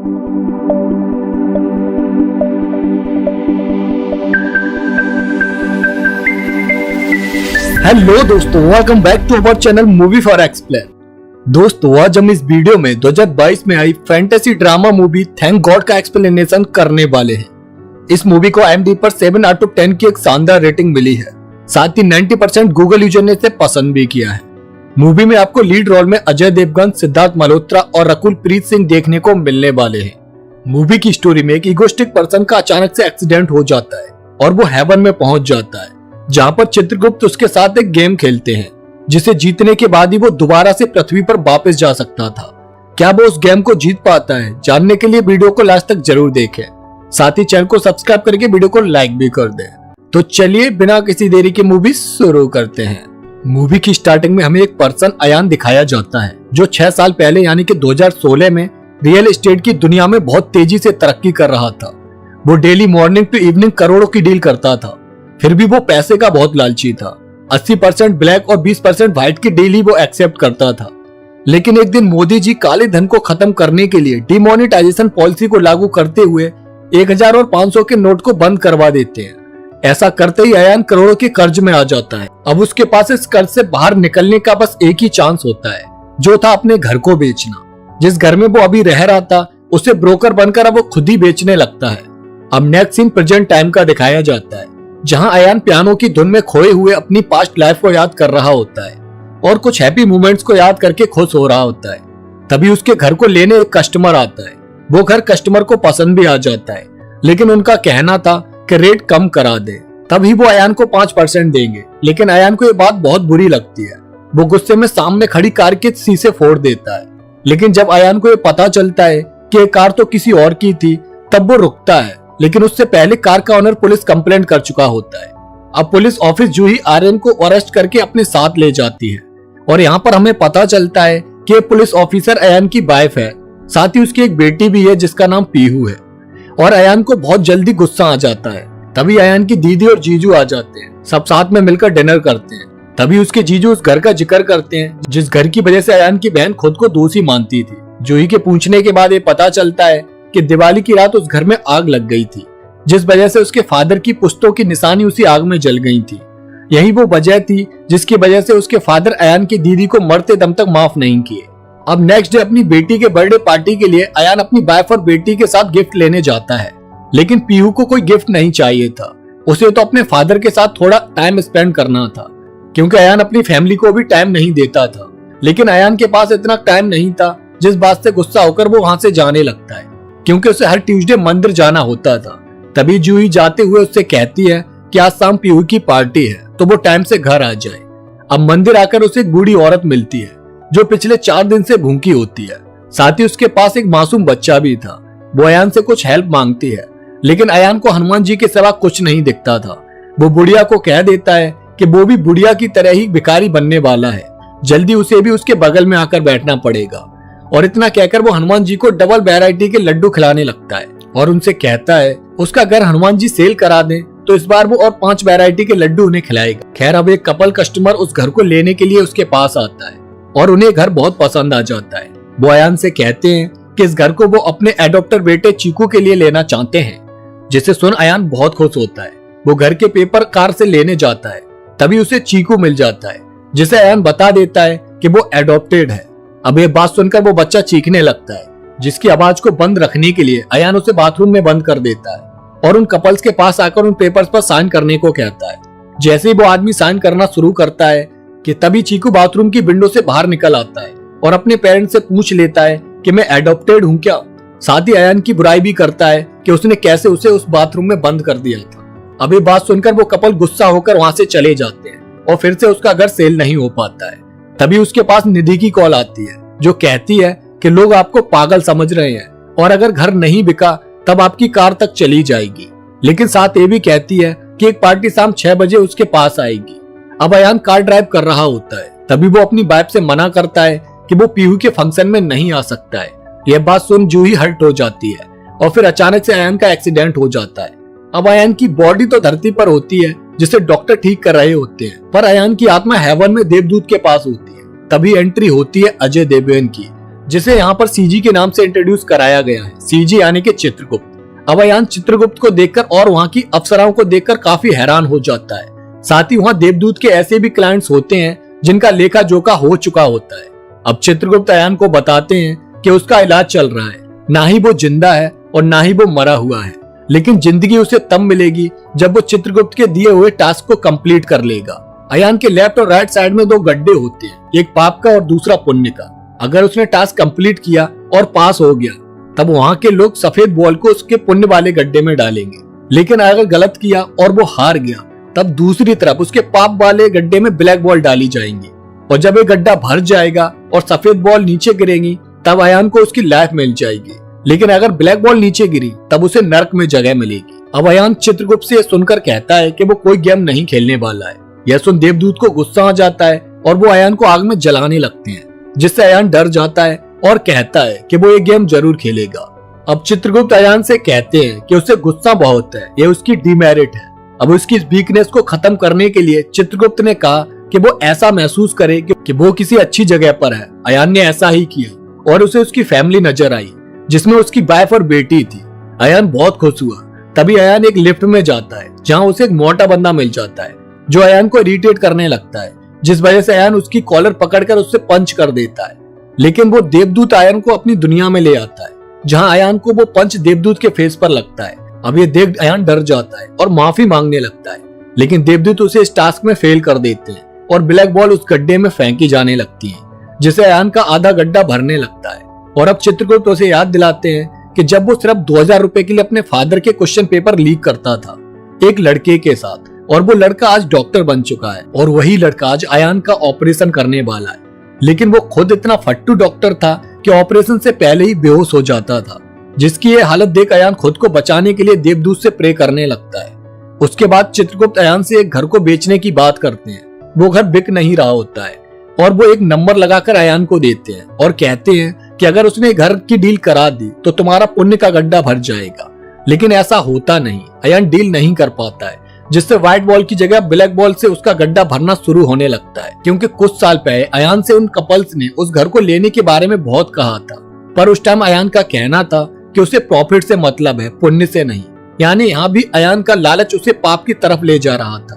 Hello दोस्तों, welcome back to our channel movie for explain. दोस्तों, आज हम इस वीडियो में 2022 में आई fantasy drama movie thank god का एक्सप्लेनेशन करने वाले हैं। इस मूवी को IMDb पर 7 आउट ऑफ 10 की एक शानदार रेटिंग मिली है। साथ ही 90% गूगल यूजर ने इसे पसंद भी किया है। मूवी में आपको लीड रोल में अजय देवगन, सिद्धार्थ मल्होत्रा और रकुल प्रीत सिंह देखने को मिलने वाले हैं। मूवी की स्टोरी में एक इगोस्टिक पर्सन का अचानक से एक्सीडेंट हो जाता है और वो हेवन में पहुंच जाता है, जहां पर चित्रगुप्त उसके साथ एक गेम खेलते हैं जिसे जीतने के बाद ही वो दोबारा से पृथ्वी पर वापस जा सकता था। क्या वो उस गेम को जीत पाता है? जानने के लिए वीडियो को लास्ट तक जरूर देखें। साथ ही चैनल को सब्सक्राइब करके वीडियो को लाइक भी कर दें। तो चलिए बिना किसी देरी के मूवी शुरू करते हैं। मूवी की स्टार्टिंग में हमें एक पर्सन अयान दिखाया जाता है जो 6 साल पहले यानी कि 2016 में रियल एस्टेट की दुनिया में बहुत तेजी से तरक्की कर रहा था। वो डेली मॉर्निंग टू इवनिंग करोड़ों की डील करता था। फिर भी वो पैसे का बहुत लालची था। 80% ब्लैक और 20% व्हाइट की डील ही वो एक्सेप्ट करता था। लेकिन एक दिन मोदी जी काले धन को खत्म करने के लिए डिमोनेटाइजेशन पॉलिसी को लागू करते हुए 1000 और 500 के नोट को बंद करवा देते हैं। ऐसा करते ही अयान करोड़ों के कर्ज में आ जाता है। अब उसके पास इस कर्ज से बाहर निकलने का बस एक ही चांस होता है, जो था अपने घर को बेचना। जिस घर में वो अभी रह रहा था उसे ब्रोकर बनकर अब वो खुद ही बेचने लगता है। अब नेक्स्ट सीन प्रेजेंट टाइम का दिखाया जाता है, जहां अयान पियानो की धुन में खोए हुए अपनी पास्ट लाइफ को याद कर रहा होता है और कुछ हैप्पी मोमेंट्स को याद करके खुश हो रहा होता है। तभी उसके घर को लेने एक कस्टमर आता है। वो घर कस्टमर को पसंद भी आ जाता है, लेकिन उनका कहना था कि रेट कम करा दे, तभी वो अयान को 5% देंगे। लेकिन अयान को ये बात बहुत बुरी लगती है। वो गुस्से में सामने खड़ी कार के शीशे फोड़ देता है। लेकिन जब अयान को ये पता चलता है कि ये कार तो किसी और की थी, तब वो रुकता है। लेकिन उससे पहले कार का ओनर पुलिस कंप्लेंट कर चुका होता है। अब पुलिस ऑफिस जूही आर्यन को अरेस्ट करके अपने साथ ले जाती है और यहाँ पर हमें पता चलता है कि पुलिस ऑफिसर अयान की वाइफ है। साथ ही उसकी एक बेटी भी है जिसका नाम पीहू है। और अयान को बहुत जल्दी गुस्सा आ जाता है। तभी अयान की दीदी और जीजू आ जाते हैं। सब साथ में मिलकर डिनर करते हैं। तभी उसके जीजू उस घर का जिक्र करते हैं जिस घर की वजह से अयान की बहन खुद को दोषी मानती थी। जूही के पूछने के बाद ये पता चलता है कि दिवाली की रात उस घर में आग लग गई थी, जिस वजह से उसके फादर की पुश्तों की निशानी उसी आग में जल गई थी। यही वो वजह थी जिसकी वजह से उसके फादर अयान की दीदी को मरते दम तक माफ नहीं किए। अब नेक्स्ट डे अपनी बेटी के बर्थडे पार्टी के लिए अयान अपनी वाइफ और बेटी के साथ गिफ्ट लेने जाता है। लेकिन पीहू को कोई गिफ्ट नहीं चाहिए था। उसे तो अपने फादर के साथ थोड़ा टाइम स्पेंड करना था, क्योंकि अयान अपनी फैमिली को भी टाइम नहीं देता था। लेकिन अयान के पास इतना टाइम नहीं था, जिस बात से गुस्सा होकर वो वहां से जाने लगता है, क्योंकि उसे हर ट्यूसडे मंदिर जाना होता था। तभी जूही जाते हुए उससे कहती है कि आज शाम पीहू की पार्टी है, तो वो टाइम से घर आ जाए। अब मंदिर आकर उसे एक बूढ़ी औरत मिलती है जो पिछले 4 दिन से भूखी होती है। साथ ही उसके पास एक मासूम बच्चा भी था। वो अयान से कुछ हेल्प मांगती है, लेकिन अयान को हनुमान जी के सिवा कुछ नहीं दिखता था। वो बुढ़िया को कह देता है कि वो भी बुढ़िया की तरह ही भिखारी बनने वाला है, जल्दी उसे भी उसके बगल में आकर बैठना पड़ेगा। और इतना कहकर वो हनुमान जी को डबल वैरायटी के लड्डू खिलाने लगता है और उनसे कहता है उसका घर हनुमान जी सेल करा दें तो इस बार वो और 5 वैरायटी के लड्डू उन्हें खिलाएगा। खैर, अब एक कपल कस्टमर उस घर को लेने के लिए उसके पास आता है और उन्हें घर बहुत पसंद आ जाता है। वो अयान से कहते हैं कि इस घर को वो अपने एडॉप्टर बेटे चीकू के लिए लेना चाहते हैं, जिसे सुन अयान बहुत खुश होता है। वो घर के पेपर कार से लेने जाता है। तभी उसे चीकू मिल जाता है, जिसे अयान बता देता है कि वो एडॉप्टेड है। अब ये बात सुनकर वो बच्चा चीखने लगता है, जिसकी आवाज को बंद रखने के लिए अयान उसे बाथरूम में बंद कर देता है और उन कपल्स के पास आकर उन पेपर्स पर साइन करने को कहता है। जैसे ही वो आदमी साइन करना शुरू करता है कि तभी चीकू बाथरूम की विंडो से बाहर निकल आता है और अपने पेरेंट्स से पूछ लेता है कि मैं एडॉप्टेड हूँ क्या। साथ ही अयान की बुराई भी करता है कि उसने कैसे उसे उस बाथरूम में बंद कर दिया था। अब ये बात सुनकर वो कपल गुस्सा होकर वहां से चले जाते हैं और फिर से उसका घर सेल नहीं हो पाता है। तभी उसके पास निधि की कॉल आती है जो कहती है कि लोग आपको पागल समझ रहे हैं और अगर घर नहीं बिका तब आपकी कार तक चली जाएगी। लेकिन साथ ये भी कहती है कि एक पार्टी शाम 6 बजे उसके पास आएगी। अब अयान कार ड्राइव कर रहा होता है। तभी वो अपनी वाइफ से मना करता है कि वो पीहू के फंक्शन में नहीं आ सकता है। यह बात सुन जूही हर्ट हो जाती है और फिर अचानक से अयान का एक्सीडेंट हो जाता है। अब अयान की बॉडी तो धरती पर होती है जिसे डॉक्टर ठीक कर रहे होते हैं, पर अयान की आत्मा हेवन में देवदूत के पास होती है। तभी एंट्री होती है अजय देवगन की, जिसे यहाँ पर सीजी के नाम से इंट्रोड्यूस कराया गया है। सीजी यानी कि चित्रगुप्त। अब अयान चित्रगुप्त को देखकर और वहाँ की अप्सराओं को देखकर काफी हैरान हो जाता है। साथ ही वहाँ देवदूत के ऐसे भी क्लाइंट्स होते हैं जिनका लेखा जोखा हो चुका होता है। अब चित्रगुप्त अयान को बताते हैं कि उसका इलाज चल रहा है, ना ही वो जिंदा है और ना ही वो मरा हुआ है, लेकिन जिंदगी उसे तब मिलेगी जब वो चित्रगुप्त के दिए हुए टास्क को कंप्लीट कर लेगा। अयान के लेफ्ट और राइट साइड में 2 गड्ढे होते हैं, एक पाप का और दूसरा पुण्य का। अगर उसने टास्क कंप्लीट किया और पास हो गया तब वहाँ के लोग सफेद बॉल को उसके पुण्य वाले गड्ढे में डालेंगे, लेकिन अगर गलत किया और वो हार गया तब दूसरी तरफ उसके पाप वाले गड्ढे में ब्लैक बॉल डाली जाएंगी। और जब ये गड्ढा भर जाएगा और सफेद बॉल नीचे गिरेगी तब अयान को उसकी लाइफ मिल जाएगी, लेकिन अगर ब्लैक बॉल नीचे गिरी तब उसे नर्क में जगह मिलेगी। अब अयान चित्रगुप्त से सुनकर कहता है कि वो कोई गेम नहीं खेलने वाला है। यह सुन देवदूत को गुस्सा आ जाता है और वो अयान को आग में जलाने लगते हैं, जिससे अयान डर जाता है और कहता है कि वो ये गेम जरूर खेलेगा। अब चित्रगुप्त अयान से कहते हैं कि उसे गुस्सा बहुत है, ये उसकी डिमेरिट है। अब उसकी इस वीकनेस को खत्म करने के लिए चित्रगुप्त ने कहा कि वो ऐसा महसूस करे कि वो किसी अच्छी जगह पर है। अयान ने ऐसा ही किया और उसे उसकी फैमिली नजर आई, जिसमें उसकी वाइफ और बेटी थी। अयान बहुत खुश हुआ। तभी अयान एक लिफ्ट में जाता है जहां उसे एक मोटा बंदा मिल जाता है जो अयान को इरिटेट करने लगता है, जिस वजह से अयान उसकी कॉलर पकड़कर उससे पंच कर देता है। लेकिन वो देवदूत अयान को अपनी दुनिया में ले आता है जहां अयान को वो पंच देवदूत के फेस पर लगता है। अब ये देख अयान डर जाता है और माफी मांगने लगता है, लेकिन देवदूत उसे इस टास्क में फेल कर देते हैं और ब्लैक बॉल उस गड्ढे में फेंकी जाने लगती है, जिसे अयान का आधा गड्ढा भरने लगता है। और अब चित्रगुप्त उसे याद दिलाते हैं कि जब वो सिर्फ 2000 रुपए के लिए अपने फादर के क्वेश्चन पेपर लीक करता था एक लड़के के साथ, और वो लड़का आज डॉक्टर बन चुका है और वही लड़का आज अयान का ऑपरेशन करने वाला है। लेकिन वो खुद इतना फट्टू डॉक्टर था कि ऑपरेशन से पहले ही बेहोश हो जाता था, जिसकी ये हालत देख अयान खुद को बचाने के लिए देवदूत से प्रे करने लगता है। उसके बाद चित्रगुप्त अयान से एक घर को बेचने की बात करते हैं। वो घर बिक नहीं रहा होता है और वो एक नंबर लगाकर अयान को देते हैं और कहते हैं कि अगर उसने घर की डील करा दी तो तुम्हारा पुण्य का गड्ढा भर जाएगा। लेकिन ऐसा होता नहीं, अयान डील नहीं कर पाता है, जिससे व्हाइट बॉल की जगह ब्लैक बॉल से उसका गड्ढा भरना शुरू होने लगता है। क्योंकि कुछ साल पहले अयान से उन कपल्स ने उस घर को लेने के बारे में बहुत कहा था, पर उस टाइम अयान का कहना था कि उसे प्रॉफिट से मतलब है, पुण्य से नहीं। यानी यहाँ भी अयान का लालच उसे पाप की तरफ ले जा रहा था।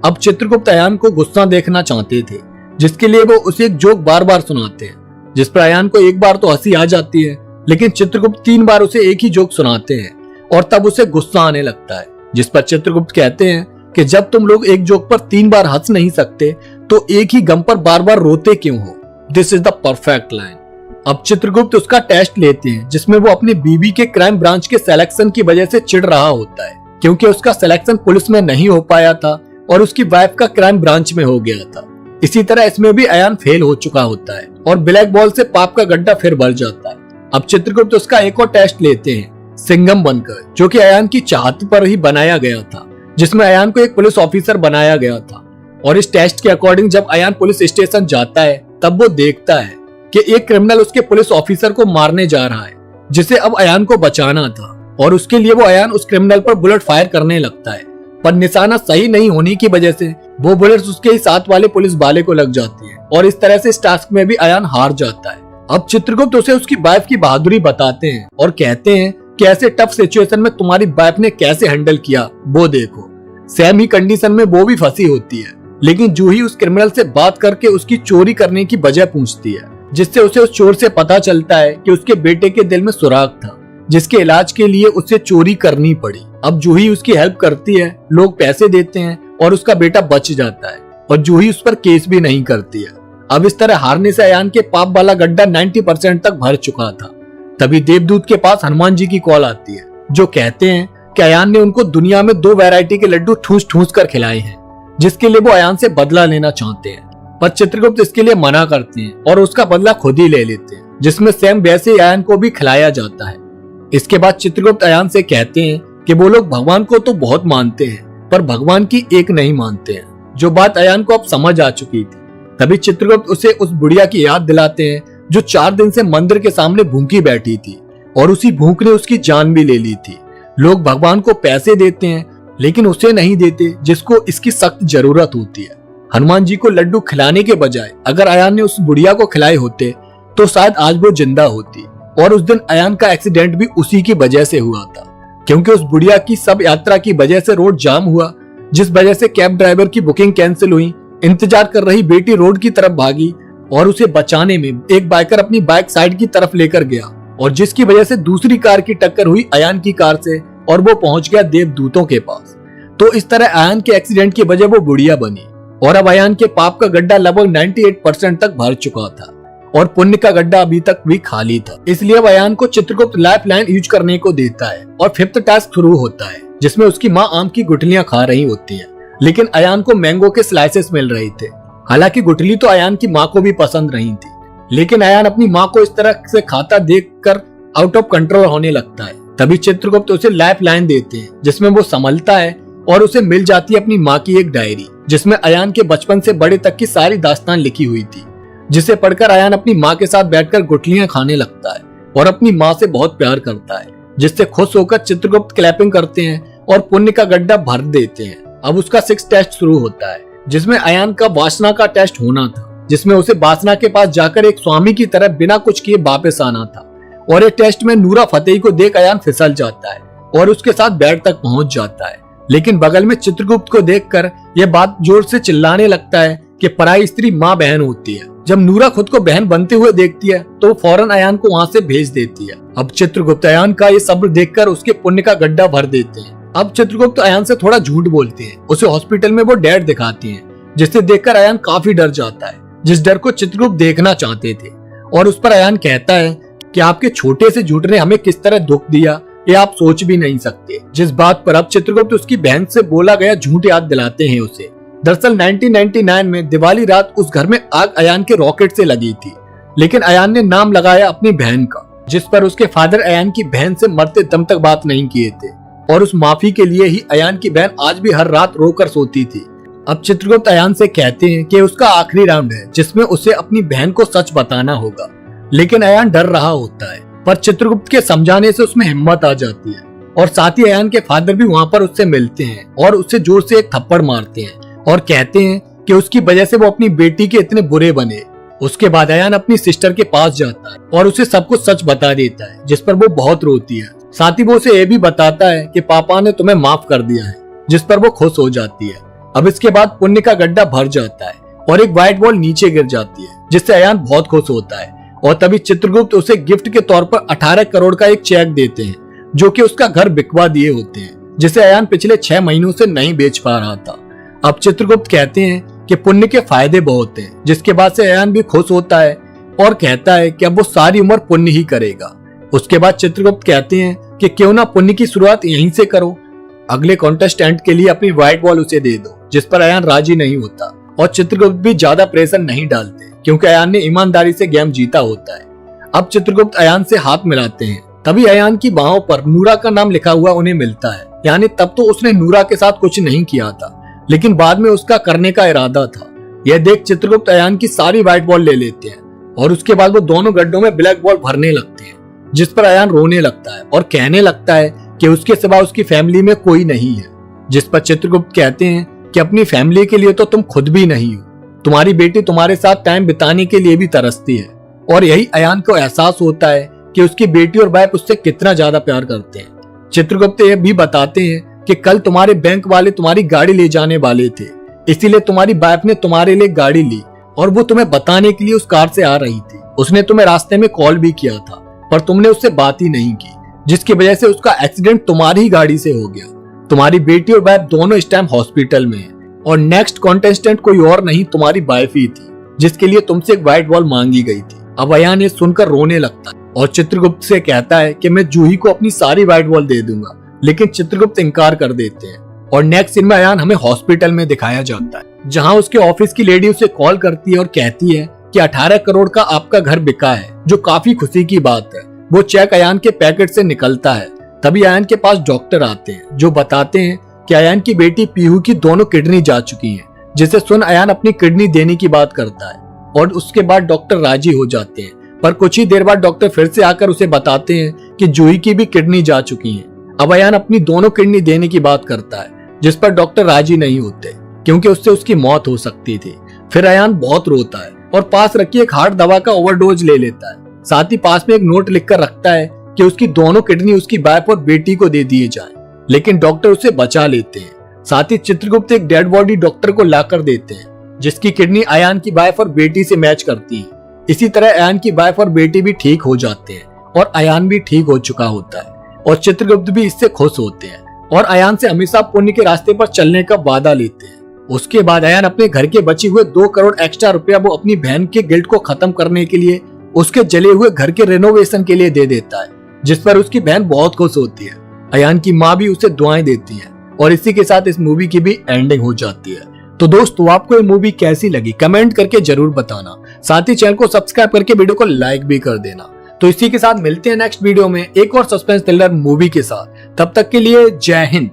अब चित्रगुप्त अयान को गुस्सा देखना चाहते थे, जिसके लिए वो उसे एक जोक बार बार सुनाते हैं, जिस पर अयान को एक बार तो हंसी आ जाती है, लेकिन चित्रगुप्त 3 बार उसे एक ही जोक सुनाते हैं और तब उसे गुस्सा आने लगता है। जिस पर चित्रगुप्त कहते हैं कि जब तुम लोग एक जोक पर 3 बार हंस नहीं सकते तो एक ही गम पर बार बार रोते क्यों हो? This is the perfect line. अब चित्रगुप्त उसका टेस्ट लेते हैं, जिसमें वो अपनी बीवी के क्राइम ब्रांच के सिलेक्शन की वजह से चिढ़ रहा होता है, क्योंकि उसका सिलेक्शन पुलिस में नहीं हो पाया था और उसकी वाइफ का क्राइम ब्रांच में हो गया था। इसी तरह इसमें भी अयान फेल हो चुका होता है और ब्लैक बॉल से पाप का गड्ढा फिर भर जाता है। अब चित्रगुप्त उसका एक और टेस्ट लेते हैं, सिंघम बनकर, जो कि अयान की चाहत पर ही बनाया गया था, जिसमें अयान को एक पुलिस ऑफिसर बनाया गया था। और इस टेस्ट के अकॉर्डिंग जब अयान पुलिस स्टेशन जाता है तब वो देखता है कि एक क्रिमिनल उसके पुलिस ऑफिसर को मारने जा रहा है, जिसे अब अयान को बचाना था। और उसके लिए वो अयान उस क्रिमिनल पर बुलेट फायर करने लगता है, पर निशाना सही नहीं होने की वजह से वो बुलेट्स उसके ही साथ वाले पुलिस वाले को लग जाती है और इस तरह से इस टास्क में भी अयान हार जाता है। अब चित्रगुप्त उसे उसकी वाइफ की बहादुरी बताते हैं और कहते हैं कि ऐसे टफ सिचुएशन में तुम्हारी वाइफ ने कैसे हैंडल किया वो देखो। सेम ही कंडीशन में वो भी फंसी होती है, लेकिन जूही उस क्रिमिनल से बात करके उसकी चोरी करने की वजह पूछती है, जिससे उसे उस चोर से पता चलता है कि उसके बेटे के दिल में सुराग था, जिसके इलाज के लिए उसे चोरी करनी पड़ी। अब जूही उसकी हेल्प करती है, लोग पैसे देते हैं और उसका बेटा बच जाता है और जूही उस पर केस भी नहीं करती है। अब इस तरह हारने से अयान के पाप वाला गड्ढा 90% तक भर चुका था। तभी देवदूत के पास हनुमान जी की कॉल आती है, जो कहते हैं कि अयान ने उनको दुनिया में 2 वैरायटी के लड्डू ठूस ठूस कर खिलाए हैं, जिसके लिए वो अयान से बदला लेना चाहते हैं। पर चित्रगुप्त इसके लिए मना करते हैं और उसका बदला खुद ही ले लेते हैं, जिसमें सेम वैसे अयान को भी खिलाया जाता है। इसके बाद चित्रगुप्त अयान से कहते हैं कि वो लोग भगवान को तो बहुत मानते हैं पर भगवान की एक नहीं मानते हैं, जो बात अयान को अब समझ आ चुकी थी। तभी चित्रगुप्त उसे उस बुढ़िया की याद दिलाते हैं जो 4 दिन से मंदिर के सामने भूखी बैठी थी और उसी भूख ने उसकी जान भी ले ली थी। लोग भगवान को पैसे देते हैं लेकिन उसे नहीं देते जिसको इसकी सख्त जरूरत होती है। हनुमान जी को लड्डू खिलाने के बजाय अगर अयान ने उस बुढ़िया को खिलाए होते तो शायद आज वो जिंदा होती। और उस दिन अयान का एक्सीडेंट भी उसी की वजह से हुआ था, क्योंकि उस बुढ़िया की सब यात्रा की वजह से रोड जाम हुआ, जिस वजह से कैब ड्राइवर की बुकिंग कैंसिल हुई। इंतजार कर रही बेटी रोड की तरफ भागी और उसे बचाने में एक बाइकर अपनी बाइक साइड की तरफ लेकर गया, और जिसकी वजह से दूसरी कार की टक्कर हुई अयान की कार से और वो पहुंच गया देवदूतों के पास। तो इस तरह अयान के एक्सीडेंट की वजह वो बुढ़िया बनी, और अब अयान के पाप का गड्ढा लगभग 98% तक भर चुका था और पुण्य का गड्ढा अभी तक भी खाली था। इसलिए अब अयान को चित्रगुप्त लाइफ लाइन यूज करने को देता है और 5th टास्क शुरू होता है, जिसमें उसकी माँ आम की गुठलियां खा रही होती है, लेकिन अयान को मैंगो के स्लाइसेस मिल रहे थे। हालांकि गुठली तो अयान की माँ को भी पसंद नहीं थी, लेकिन अयान अपनी माँ को इस तरह से खाता देखकर आउट ऑफ कंट्रोल होने लगता है। तभी चित्रगुप्त उसे लाइफ लाइन देते हैं, जिसमें वो संभलता है और उसे मिल जाती है अपनी माँ की एक डायरी, जिसमें अयान के बचपन से बड़े तक की सारी दास्तान लिखी हुई थी, जिसे पढ़कर अयान अपनी माँ के साथ बैठकर गुठलियां खाने लगता है और अपनी माँ से बहुत प्यार करता है, जिससे खुश होकर चित्रगुप्त क्लैपिंग करते हैं और पुण्य का गड्ढा भर देते हैं। अब उसका 6th टेस्ट शुरू होता है, जिसमें अयान का वासना का टेस्ट होना था, जिसमें उसे वासना के पास जाकर एक स्वामी की तरह बिना कुछ किए वापस आना था। और ये टेस्ट में नूरा फतेही को देख अयान फिसल जाता है और उसके साथ बेड तक पहुंच जाता है, लेकिन बगल में चित्रगुप्त को देखकर यह बात जोर से चिल्लाने लगता है कि पराई स्त्री माँ बहन होती है। जब नूरा खुद को बहन बनते हुए देखती है तो वो फौरन अयान को वहाँ से भेज देती है। अब चित्रगुप्त अयान का ये सब्र देखकर उसके पुण्य का गड्ढा भर देते हैं। अब चित्रगुप्त अयान से थोड़ा झूठ बोलते हैं, उसे हॉस्पिटल में वो डेड दिखाती हैं, जिसे देखकर अयान काफी डर जाता है, जिस डर को चित्रगुप्त देखना चाहते थे। और उस पर अयान कहता है कि आपके छोटे से झूठ ने हमें किस तरह दुख दिया ये आप सोच भी नहीं सकते। जिस बात पर अब चित्रगुप्त उसकी बहन से बोला गया झूठ याद दिलाते हैं उसे। दरअसल 1999 में दिवाली रात उस घर में आग अयान के रॉकेट से लगी थी, लेकिन अयान ने नाम लगाया अपनी बहन का, जिस पर उसके फादर अयान की बहन से मरते दम तक बात नहीं किए थे, और उस माफी के लिए ही अयान की बहन आज भी हर रात रोकर सोती थी। अब चित्रगुप्त अयान से कहते हैं कि उसका आखिरी राउंड है, जिसमें उसे अपनी बहन को सच बताना होगा, लेकिन अयान डर रहा होता है, पर चित्रगुप्त के समझाने से उसमें हिम्मत आ जाती है। और साथ ही अयान के फादर भी वहाँ पर उससे मिलते हैं और उससे जोर से एक थप्पड़ मारते हैं और कहते हैं कि उसकी वजह से वो अपनी बेटी के इतने बुरे बने। उसके बाद अयान अपनी सिस्टर के पास जाता है और उसे सब कुछ सच बता देता है, जिस पर वो बहुत रोती है। साथ ही वो उसे ये भी बताता है कि पापा ने तुम्हें माफ कर दिया है, जिस पर वो खुश हो जाती है। अब इसके बाद पुण्य का गड्ढा भर जाता है और एक व्हाइट बॉल नीचे गिर जाती है, जिससे अयान बहुत खुश होता है। और तभी चित्रगुप्त उसे गिफ्ट के तौर पर 18 करोड़ का एक चेक देते हैं, जो कि उसका घर बिकवा दिए होते हैं, जिसे अयान पिछले 6 महीनों से नहीं बेच पा रहा था। अब चित्रगुप्त कहते हैं कि पुण्य के फायदे बहुत हैं, जिसके बाद से अयान भी खुश होता है और कहता है कि अब वो सारी उम्र पुण्य ही करेगा। उसके बाद चित्रगुप्त कहते हैं कि क्यों ना पुण्य की शुरुआत यहीं से करो, अगले कॉन्टेस्टेंट के लिए अपनी व्हाइट बॉल उसे दे दो, जिस पर अयान राजी नहीं होता और चित्रगुप्त भी ज्यादा प्रेशर नहीं डालते, क्योंकि अयान ने ईमानदारी से गेम जीता होता है। अब चित्रगुप्त अयान से हाथ मिलाते हैं, तभी अयान की बाहों पर नूरा का नाम लिखा हुआ उन्हें मिलता है। यानी तब तो उसने नूरा के साथ कुछ नहीं किया था, लेकिन बाद में उसका करने का इरादा था। यह देख चित्रगुप्त अयान की सारी व्हाइट बॉल ले लेते हैं और उसके बाद वो दोनों गड्ढों में ब्लैक बॉल भरने लगते हैं, जिस पर अयान रोने लगता है और कहने लगता है कि उसके सिवा उसकी फैमिली में कोई नहीं है। जिस पर चित्रगुप्त कहते हैं कि अपनी फैमिली के लिए तो तुम खुद भी नहीं हो, तुम्हारी बेटी तुम्हारे साथ टाइम बिताने के लिए भी तरसती है। और यही अयान को एहसास होता है कि उसकी बेटी और बाप उससे कितना ज्यादा प्यार करते हैं। चित्रगुप्त ये भी बताते हैं कि कल तुम्हारे बैंक वाले तुम्हारी गाड़ी ले जाने वाले थे, इसीलिए तुम्हारी बाप ने तुम्हारे लिए गाड़ी ली और वो तुम्हें बताने के लिए उस कार से आ रही थी। उसने तुम्हें रास्ते में कॉल भी किया था, पर तुमने उससे बात ही नहीं की, जिसकी वजह से उसका एक्सीडेंट तुम्हारी ही गाड़ी से हो गया। तुम्हारी बेटी और बाप दोनों इस टाइम हॉस्पिटल में है और नेक्स्ट कॉन्टेस्टेंट कोई और नहीं तुम्हारी वाइफ ही थी, जिसके लिए तुमसे एक व्हाइट बॉल मांगी गई थी। अब अयान ये सुनकर रोने लगता है और चित्रगुप्त से कहता है कि मैं जूही को अपनी सारी व्हाइट बॉल दे दूंगा, लेकिन चित्रगुप्त इनकार कर देते हैं। और नेक्स्ट सीन में अयान हमें हॉस्पिटल में दिखाया जाता है, जहां उसके ऑफिस की लेडी उसे कॉल करती है और कहती है कि 18 करोड़ का आपका घर बिका है, जो काफी खुशी की बात है। वो चेक अयान के पैकेट से निकलता है। तभी अयान के पास डॉक्टर आते हैं, जो बताते हैं कि अयान की बेटी पीहू की दोनों किडनी जा चुकी हैं, जिसे सुन अयान अपनी किडनी देने की बात करता है और उसके बाद डॉक्टर राजी हो जाते हैं। पर कुछ ही देर बाद डॉक्टर फिर से आकर उसे बताते हैं कि जूही की भी किडनी जा चुकी है। अब अयान अपनी दोनों किडनी देने की बात करता है, जिस पर डॉक्टर राजी नहीं होते, क्योंकि उससे उसकी मौत हो सकती थी। फिर अयान बहुत रोता है और पास रखी एक हार्ड दवा का ओवरडोज ले लेता है। साथ ही पास में एक नोट लिखकर रखता है कि उसकी दोनों किडनी उसकी वाइफ और बेटी को दे दिए जाएं, लेकिन डॉक्टर उसे बचा लेते हैं। साथ ही चित्रगुप्त एक डेड बॉडी डॉक्टर को लाकर देते हैं, जिसकी किडनी अयान की वाइफ और बेटी से मैच करती है। इसी तरह अयान की वाइफ और बेटी भी ठीक हो जाते हैं और अयान भी ठीक हो चुका होता है और चित्रगुप्त भी इससे खुश होते हैं और अयान से हमेशा पुण्य के रास्ते पर चलने का वादा लेते हैं। उसके बाद अयान अपने घर के बचे हुए 2 करोड़ एक्स्ट्रा रुपया वो अपनी बहन के गिल्ट को खत्म करने के लिए उसके जले हुए घर के रेनोवेशन के लिए दे देता है, जिस पर उसकी बहन बहुत खुश होती है। अयान की माँ भी उसे दुआएं देती है और इसी के साथ इस मूवी की भी एंडिंग हो जाती है। तो दोस्तों, आपको ये मूवी कैसी लगी कमेंट करके जरूर बताना। साथ ही चैनल को सब्सक्राइब करके वीडियो को लाइक भी कर देना। तो इसी के साथ मिलते हैं नेक्स्ट वीडियो में एक और सस्पेंस थ्रिलर मूवी के साथ। तब तक के लिए जय हिंद।